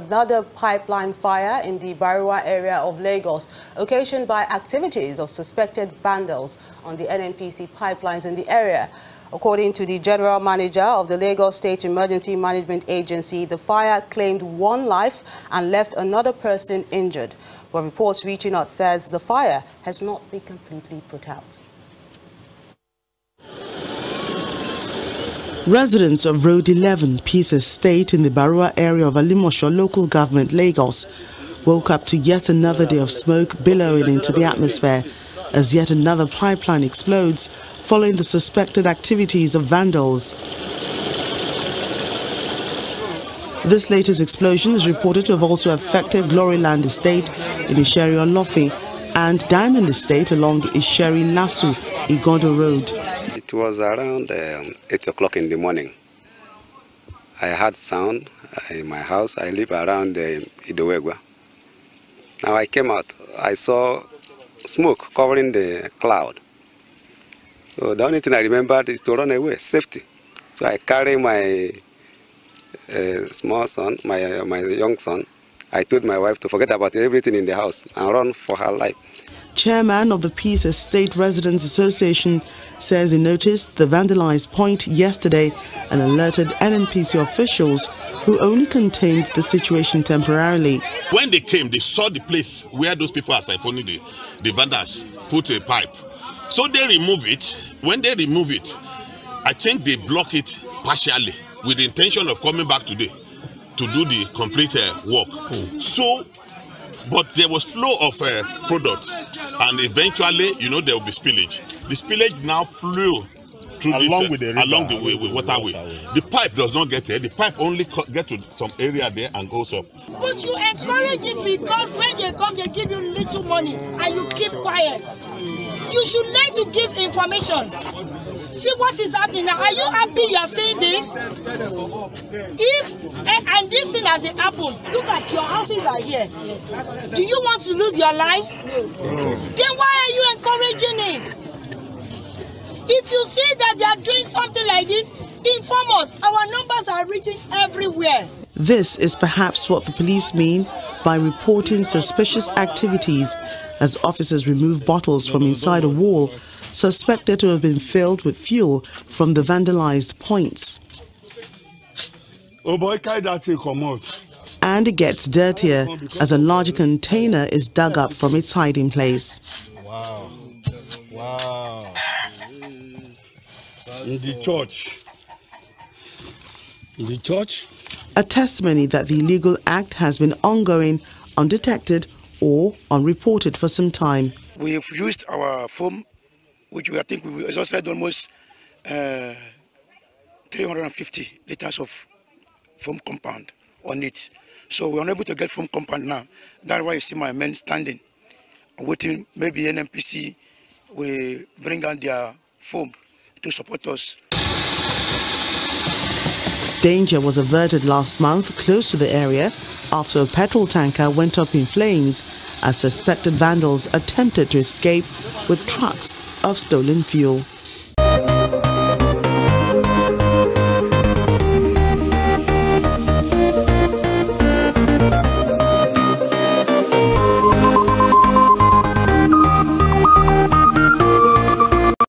another pipeline fire in the Bariwa area of Lagos, occasioned by activities of suspected vandals on the NNPC pipelines in the area. According to the General Manager of the Lagos State Emergency Management Agency, the fire claimed one life and left another person injured. But reports reaching us says the fire has not been completely put out. Residents of Road 11, Peace Estate in the Bariwa area of Alimosho Local Government, Lagos, woke up to yet another day of smoke billowing into the atmosphere as yet another pipeline explodes following the suspected activities of vandals. This latest explosion is reported to have also affected Gloryland Estate in Isheri Olofi and Diamond Estate along Isheri Lasu, Igodo Road. It was around 8 o'clock in the morning. I heard sound in my house. I live around Idowegwa. Now I came out. I saw smoke covering the cloud. So the only thing I remembered is to run away, safety. So I carry my small son, my young son. I told my wife to forget about everything in the house and run for her life. Chairman of the Peace Estate Residents Association says he noticed the vandalized point yesterday and alerted NNPC officials who only contained the situation temporarily. When they came, they saw the place where those people are siphoning the vandals put a pipe. So they remove it. When they remove it, I think they block it partially with the intention of coming back today to do the complete work. So, but there was flow of product, and eventually, there will be spillage. The spillage now flew through along the way with waterway. The pipe does not get there. The pipe only get to some area there and goes up. But you encourage this because when they come, they give you little money and you keep quiet. You should learn to give information. See what is happening now. Are you happy you are saying this? And this thing as it happens, look at your houses are here. Do you want to lose your lives? Then why are you encouraging it? If you see that they are doing something like this, inform us. Our numbers are written everywhere. This is perhaps what the police mean by reporting suspicious activities as officers remove bottles from inside a wall suspected to have been filled with fuel from the vandalized points. And it gets dirtier as a larger container is dug up from its hiding place. Wow. Wow. In the church. A testimony that the illegal act has been ongoing, undetected or unreported for some time. We've used our foam, which I think we exhausted almost 350 liters of foam compound on it. So we're unable to get foam compound now. That's why you see my men standing, waiting. Maybe NNPC will bring out their foam to support us. Danger was averted last month close to the area after a petrol tanker went up in flames as suspected vandals attempted to escape with trucks of stolen fuel.